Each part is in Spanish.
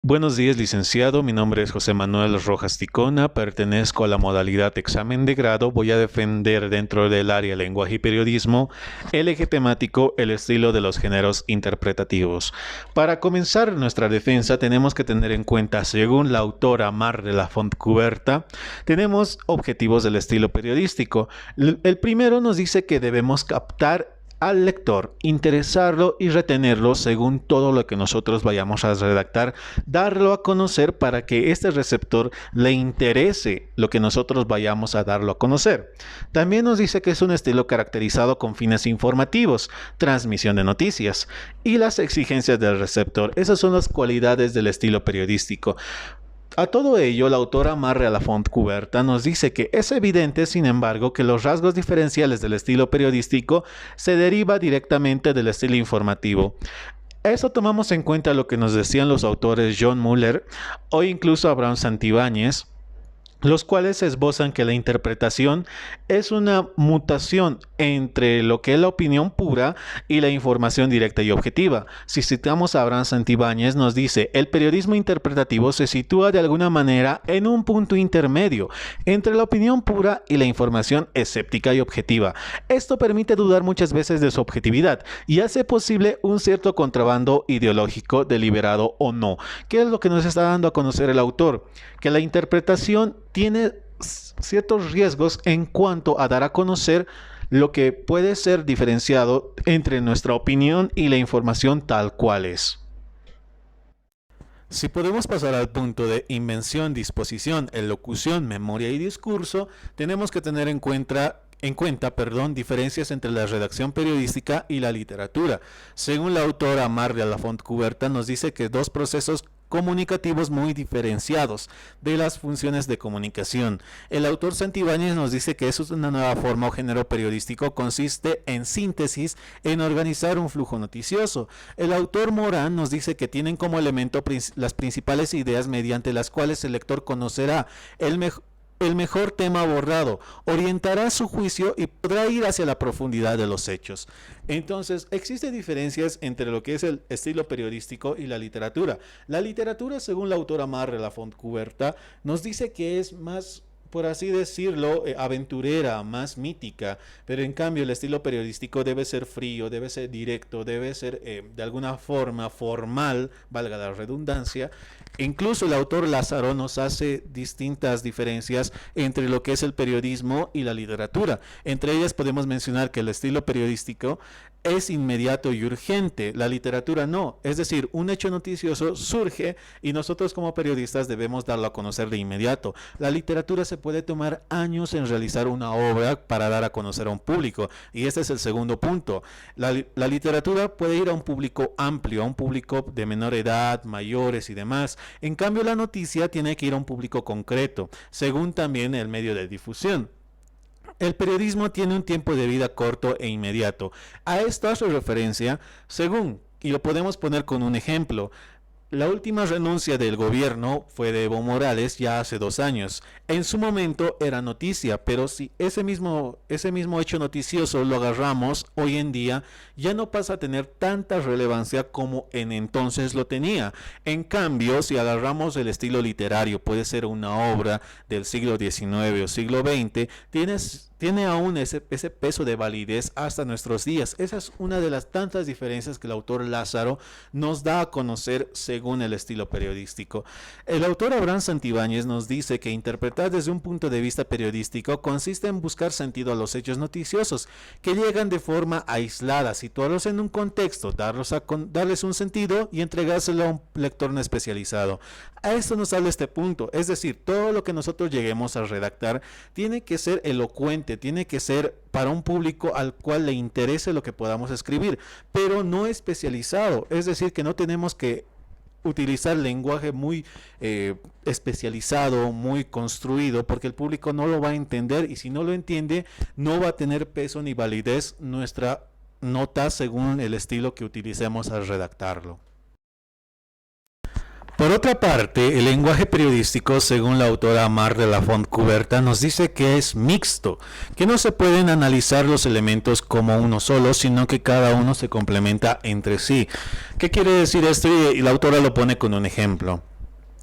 Buenos días, licenciado. Mi nombre es José Manuel Rojas Ticona. Pertenezco a la modalidad examen de grado. Voy a defender dentro del área lenguaje y periodismo el eje temático, el estilo de los géneros interpretativos. Para comenzar nuestra defensa tenemos que tener en cuenta, según la autora Mar de la Fontcuberta, tenemos objetivos del estilo periodístico. El primero nos dice que debemos captar al lector, interesarlo y retenerlo según todo lo que nosotros vayamos a redactar, darlo a conocer para que este receptor le interese lo que nosotros vayamos a darlo a conocer. También nos dice que es un estilo caracterizado con fines informativos, transmisión de noticias y las exigencias del receptor. Esas son las cualidades del estilo periodístico. A todo ello, la autora Marre a la Fontcuberta nos dice que es evidente, sin embargo, que los rasgos diferenciales del estilo periodístico se deriva directamente del estilo informativo. Eso tomamos en cuenta lo que nos decían los autores John Muller o incluso Abraham Santibáñez, los cuales esbozan que la interpretación es una mutación entre lo que es la opinión pura y la información directa y objetiva. Si citamos a Abraham Santibáñez, nos dice: el periodismo interpretativo se sitúa de alguna manera en un punto intermedio entre la opinión pura y la información escéptica y objetiva. Esto permite dudar muchas veces de su objetividad y hace posible un cierto contrabando ideológico, deliberado o no. ¿Qué es lo que nos está dando a conocer el autor? Que la interpretación tiene ciertos riesgos en cuanto a dar a conocer lo que puede ser diferenciado entre nuestra opinión y la información tal cual es. Si podemos pasar al punto de invención, disposición, elocución, memoria y discurso, tenemos que tener en cuenta, diferencias entre la redacción periodística y la literatura. Según la autora Mar de la Fontcuberta, nos dice que dos procesos comunicativos muy diferenciados de las funciones de comunicación. El autor Santibáñez nos dice que eso es una nueva forma o género periodístico, consiste en síntesis, en organizar un flujo noticioso. El autor Morán nos dice que tienen como elemento las principales ideas mediante las cuales el lector conocerá el mejor tema abordado, orientará su juicio y podrá ir hacia la profundidad de los hechos. Entonces, existen diferencias entre lo que es el estilo periodístico y la literatura. La literatura, según la autora Marre la Fontcuberta, nos dice que es más, por así decirlo, aventurera, más mítica, pero en cambio el estilo periodístico debe ser frío, debe ser directo, debe ser de alguna forma formal, valga la redundancia. Incluso el autor Lázaro nos hace distintas diferencias entre lo que es el periodismo y la literatura. Entre ellas podemos mencionar que el estilo periodístico es inmediato y urgente, la literatura no. Es decir, un hecho noticioso surge y nosotros como periodistas debemos darlo a conocer de inmediato. La literatura se puede tomar años en realizar una obra para dar a conocer a un público, y este es el segundo punto. La literatura puede ir a un público amplio, a un público de menor edad, mayores y demás. En cambio, la noticia tiene que ir a un público concreto, según también el medio de difusión. El periodismo tiene un tiempo de vida corto e inmediato. A esto hace referencia, según, y lo podemos poner con un ejemplo. La última renuncia del gobierno fue de Evo Morales ya hace 2 años. En su momento era noticia, pero si ese mismo hecho noticioso lo agarramos hoy en día, ya no pasa a tener tanta relevancia como en entonces lo tenía. En cambio, si agarramos el estilo literario, puede ser una obra del siglo XIX o siglo XX, tiene aún ese peso de validez hasta nuestros días. Esa es una de las tantas diferencias que el autor Lázaro nos da a conocer según el estilo periodístico. El autor Abraham Santibáñez nos dice que interpretar desde un punto de vista periodístico consiste en buscar sentido a los hechos noticiosos que llegan de forma aislada, situarlos en un contexto, darles un sentido y entregárselo a un lector no especializado. A esto nos habla este punto, es decir, todo lo que nosotros lleguemos a redactar tiene que ser elocuente, tiene que ser para un público al cual le interese lo que podamos escribir, pero no especializado, es decir, que no tenemos que utilizar lenguaje muy especializado, muy construido, porque el público no lo va a entender, y si no lo entiende, no va a tener peso ni validez nuestra nota según el estilo que utilicemos al redactarlo. Por otra parte, el lenguaje periodístico, según la autora Mar de la Fontcuberta, nos dice que es mixto, que no se pueden analizar los elementos como uno solo, sino que cada uno se complementa entre sí. ¿Qué quiere decir esto? Y la autora lo pone con un ejemplo.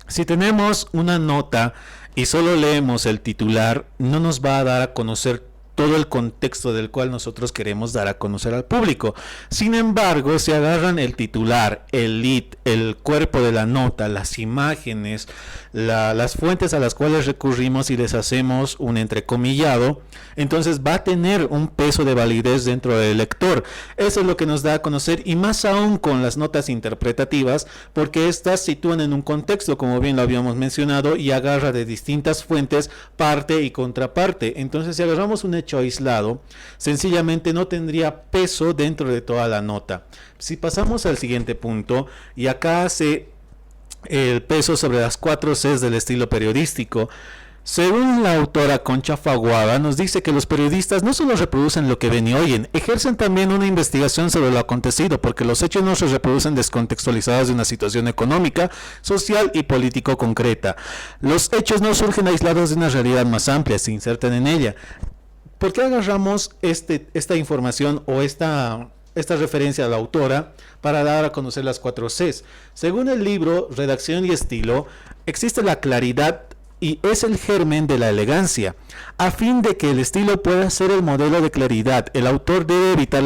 Si tenemos una nota y solo leemos el titular, no nos va a dar a conocer todo el contexto del cual nosotros queremos dar a conocer al público. Sin embargo, si agarran el titular, el lead, el cuerpo de la nota, las imágenes, las fuentes a las cuales recurrimos y les hacemos un entrecomillado, entonces va a tener un peso de validez dentro del lector. Eso es lo que nos da a conocer, y más aún con las notas interpretativas, porque estas sitúan en un contexto, como bien lo habíamos mencionado, y agarra de distintas fuentes parte y contraparte. Entonces, si agarramos un hecho aislado, sencillamente no tendría peso dentro de toda la nota. Si pasamos al siguiente punto, y acá hace el peso sobre las 4 Cs del estilo periodístico. Según la autora Concha Faguaga, nos dice que los periodistas no solo reproducen lo que ven y oyen, ejercen también una investigación sobre lo acontecido, porque los hechos no se reproducen descontextualizados de una situación económica, social y político concreta. Los hechos no surgen aislados de una realidad más amplia, se insertan en ella. ¿Por qué agarramos esta información o esta referencia a la autora para dar a conocer las 4 Cs? Según el libro Redacción y Estilo, existe la claridad y es el germen de la elegancia. A fin de que el estilo pueda ser el modelo de claridad, el autor debe evitar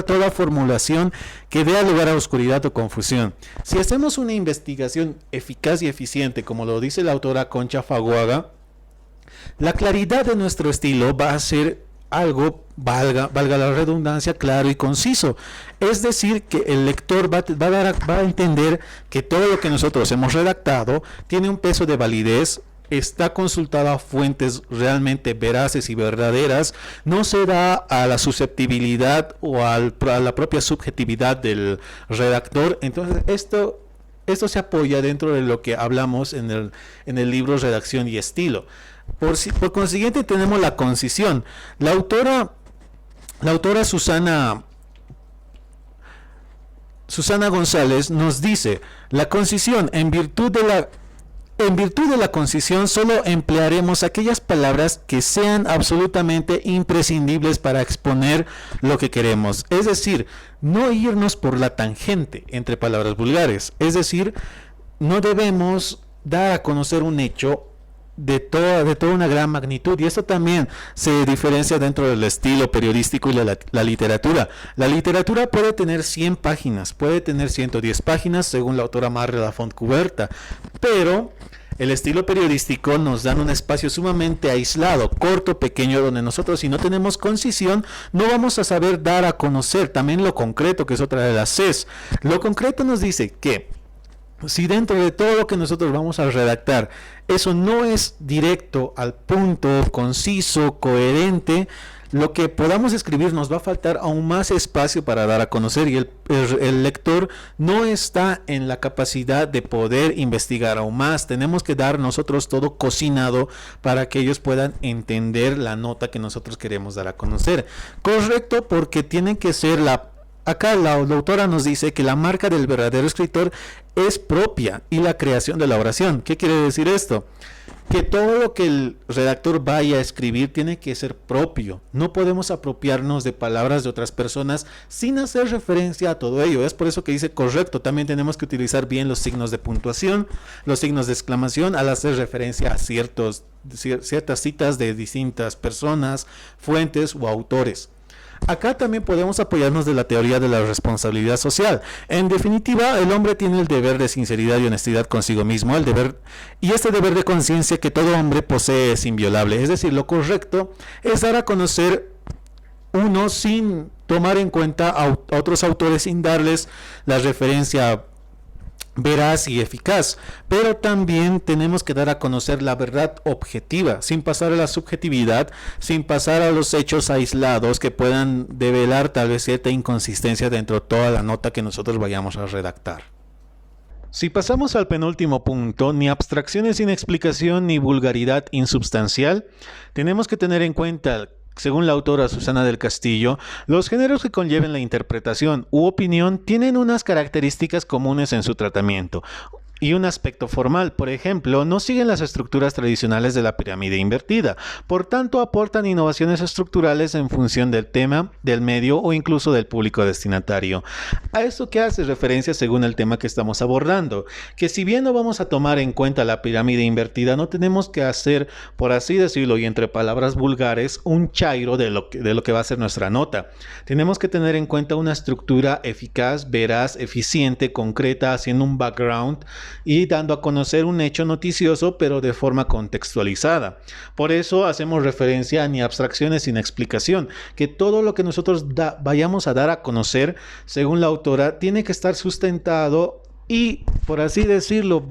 toda formulación que dé lugar a oscuridad o confusión. Si hacemos una investigación eficaz y eficiente, como lo dice la autora Concha Faguaga, la claridad de nuestro estilo va a ser algo, valga la redundancia, claro y conciso. Es decir, que el lector va a entender que todo lo que nosotros hemos redactado tiene un peso de validez, está consultado a fuentes realmente veraces y verdaderas, no se da a la susceptibilidad o a la propia subjetividad del redactor. Entonces, esto se apoya dentro de lo que hablamos en el libro Redacción y Estilo. Por consiguiente, tenemos la concisión. La autora Susana González nos dice: la concisión, en virtud de la concisión, solo emplearemos aquellas palabras que sean absolutamente imprescindibles para exponer lo que queremos. Es decir, no irnos por la tangente entre palabras vulgares. Es decir, no debemos dar a conocer un hecho de toda una gran magnitud, y esto también se diferencia dentro del estilo periodístico y la literatura. La literatura puede tener 100 páginas, puede tener 110 páginas, según la autora Marre La Fontcuberta, pero el estilo periodístico nos da un espacio sumamente aislado, corto, pequeño, donde nosotros, si no tenemos concisión, no vamos a saber dar a conocer también lo concreto, que es otra de las Cs. Lo concreto nos dice que si dentro de todo lo que nosotros vamos a redactar, eso no es directo al punto, conciso, coherente, lo que podamos escribir nos va a faltar aún más espacio para dar a conocer, y el lector no está en la capacidad de poder investigar aún más. Tenemos que dar nosotros todo cocinado para que ellos puedan entender la nota que nosotros queremos dar a conocer. Correcto, porque tiene que ser acá la autora nos dice que la marca del verdadero escritor es propia y la creación de la oración. ¿Qué quiere decir esto? Que todo lo que el redactor vaya a escribir tiene que ser propio. No podemos apropiarnos de palabras de otras personas sin hacer referencia a todo ello. Es por eso que dice correcto. También tenemos que utilizar bien los signos de puntuación, los signos de exclamación al hacer referencia a ciertas citas de distintas personas, fuentes o autores. Acá también podemos apoyarnos de la teoría de la responsabilidad social. En definitiva, el hombre tiene el deber de sinceridad y honestidad consigo mismo, y este deber de conciencia que todo hombre posee es inviolable. Es decir, lo correcto es dar a conocer uno sin tomar en cuenta a otros autores, sin darles la referencia veraz y eficaz, pero también tenemos que dar a conocer la verdad objetiva, sin pasar a la subjetividad, sin pasar a los hechos aislados que puedan develar tal vez cierta inconsistencia dentro de toda la nota que nosotros vayamos a redactar. Si pasamos al penúltimo punto, ni abstracciones sin explicación ni vulgaridad insubstancial, tenemos que tener en cuenta, según la autora Susana del Castillo, los géneros que conlleven la interpretación u opinión tienen unas características comunes en su tratamiento. y un aspecto formal. Por ejemplo, no siguen las estructuras tradicionales de la pirámide invertida. Por tanto, aportan innovaciones estructurales en función del tema, del medio o incluso del público destinatario. A esto que hace referencia según el tema que estamos abordando, que si bien no vamos a tomar en cuenta la pirámide invertida, no tenemos que hacer, por así decirlo y entre palabras vulgares, un chairo de lo que va a ser nuestra nota. Tenemos que tener en cuenta una estructura eficaz, veraz, eficiente, concreta, haciendo un background y dando a conocer un hecho noticioso, pero de forma contextualizada. Por eso hacemos referencia a ni abstracciones sin explicación, que todo lo que nosotros vayamos a dar a conocer, según la autora, tiene que estar sustentado y, por así decirlo,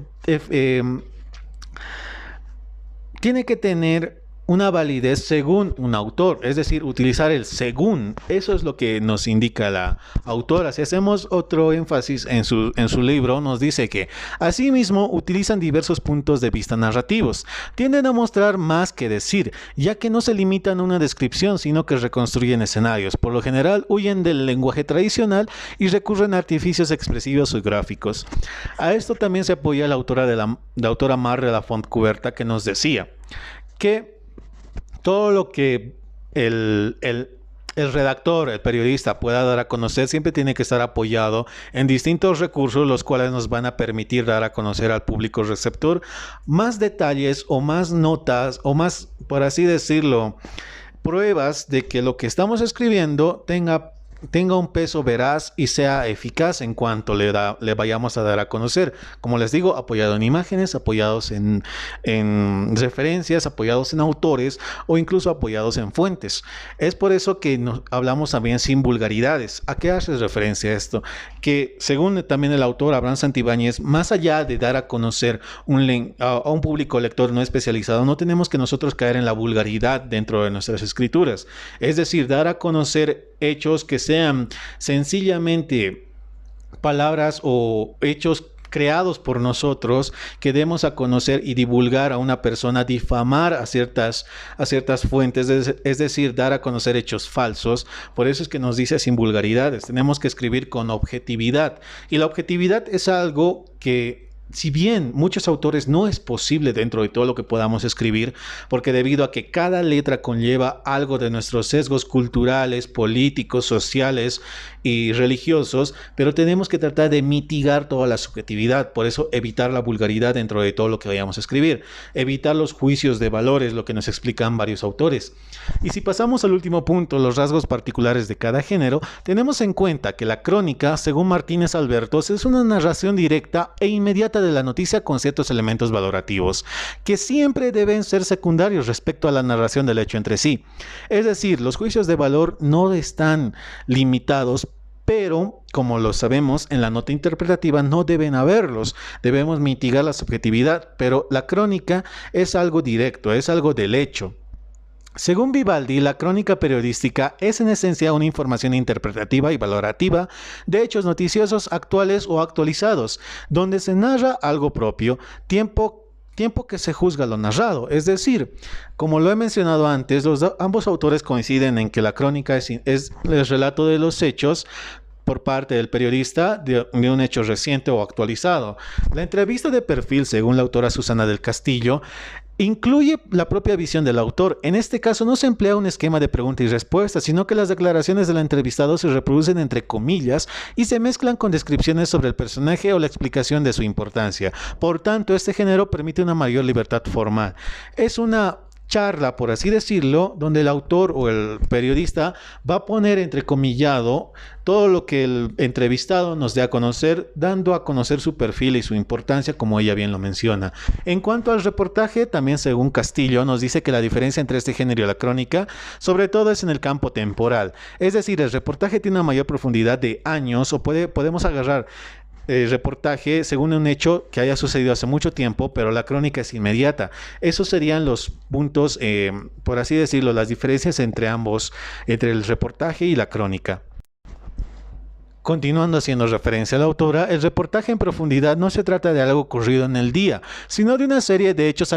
tiene que tener una validez según un autor, es decir, utilizar el según. Eso es lo que nos indica la autora. Si hacemos otro énfasis en su libro, nos dice que asimismo utilizan diversos puntos de vista narrativos. Tienden a mostrar más que decir, ya que no se limitan a una descripción, sino que reconstruyen escenarios. Por lo general, huyen del lenguaje tradicional y recurren a artificios expresivos y gráficos. A esto también se apoya la autora Marre Lafontcuberta, que nos decía que todo lo que el redactor, el periodista pueda dar a conocer siempre tiene que estar apoyado en distintos recursos, los cuales nos van a permitir dar a conocer al público receptor más detalles o más notas o más, por así decirlo, pruebas de que lo que estamos escribiendo tenga un peso veraz y sea eficaz en cuanto le vayamos a dar a conocer. Como les digo, apoyado en imágenes, apoyados en referencias, apoyados en autores o incluso apoyados en fuentes. Es por eso que hablamos también sin vulgaridades. ¿A qué hace referencia esto? Que según también el autor Abraham Santibáñez, más allá de dar a conocer a un público lector no especializado, no tenemos que nosotros caer en la vulgaridad dentro de nuestras escrituras. Es decir, dar a conocer hechos que sean sencillamente palabras o hechos creados por nosotros, que demos a conocer y divulgar a una persona, difamar a ciertas fuentes, es decir, dar a conocer hechos falsos. Por eso es que nos dice sin vulgaridades, tenemos que escribir con objetividad, y la objetividad es algo que, si bien muchos autores no es posible dentro de todo lo que podamos escribir, porque debido a que cada letra conlleva algo de nuestros sesgos culturales, políticos, sociales y religiosos, pero tenemos que tratar de mitigar toda la subjetividad. Por eso evitar la vulgaridad dentro de todo lo que vayamos a escribir, evitar los juicios de valores, lo que nos explican varios autores. Y si pasamos al último punto, los rasgos particulares de cada género, tenemos en cuenta que la crónica, según Martínez Albertos, es una narración directa e inmediata de la noticia con ciertos elementos valorativos, que siempre deben ser secundarios respecto a la narración del hecho entre sí. Es decir, los juicios de valor no están limitados, pero, como lo sabemos, en la nota interpretativa no deben haberlos. Debemos mitigar la subjetividad, pero la crónica es algo directo, es algo del hecho. Según Vivaldi, la crónica periodística es en esencia una información interpretativa y valorativa de hechos noticiosos actuales o actualizados, donde se narra algo propio, tiempo que se juzga lo narrado. Es decir, como lo he mencionado antes, ambos autores coinciden en que la crónica es el relato de los hechos por parte del periodista de un hecho reciente o actualizado. La entrevista de perfil, según la autora Susana del Castillo, incluye la propia visión del autor. En este caso no se emplea un esquema de pregunta y respuesta, sino que las declaraciones del entrevistado se reproducen entre comillas y se mezclan con descripciones sobre el personaje o la explicación de su importancia. Por tanto, este género permite una mayor libertad formal. Es una charla, por así decirlo, donde el autor o el periodista va a poner entrecomillado todo lo que el entrevistado nos dé a conocer, dando a conocer su perfil y su importancia, como ella bien lo menciona. En cuanto al reportaje, también según Castillo, nos dice que la diferencia entre este género y la crónica, sobre todo es en el campo temporal. Es decir, el reportaje tiene una mayor profundidad de años, o podemos agarrar reportaje según un hecho que haya sucedido hace mucho tiempo, pero la crónica es inmediata. Esos serían los puntos, por así decirlo, las diferencias entre ambos, entre el reportaje y la crónica. Continuando haciendo referencia a la autora, el reportaje en profundidad no se trata de algo ocurrido en el día, sino de una serie de hechos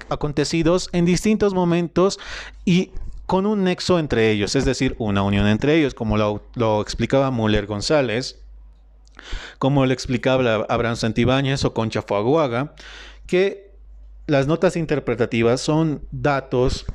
acontecidos en distintos momentos y con un nexo entre ellos, es decir, una unión entre ellos, como lo explicaba Müller González. como le explicaba Abraham Santibáñez o Concha Fuaguaga, que las notas interpretativas son datos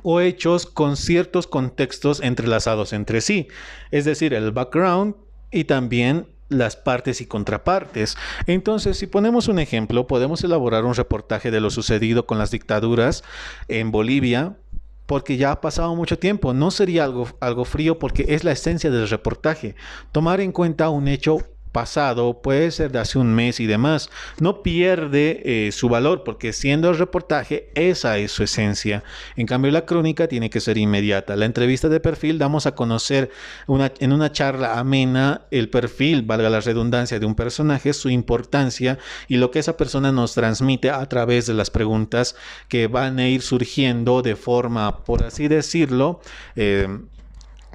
o hechos con ciertos contextos entrelazados entre sí, es decir, el background y también las partes y contrapartes. Entonces, si ponemos un ejemplo, podemos elaborar un reportaje de lo sucedido con las dictaduras en Bolivia, porque ya ha pasado mucho tiempo. No sería algo frío porque es la esencia del reportaje. Tomar en cuenta un hecho pasado, puede ser de hace un mes y demás, no pierde su valor porque siendo el reportaje, esa es su esencia. En cambio, la crónica tiene que ser inmediata. La entrevista de perfil damos a conocer en una charla amena el perfil, valga la redundancia, de un personaje, su importancia y lo que esa persona nos transmite a través de las preguntas que van a ir surgiendo de forma, por así decirlo,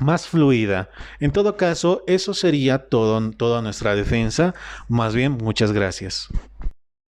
más fluida. En todo caso, eso sería todo, toda nuestra defensa. Más bien, muchas gracias.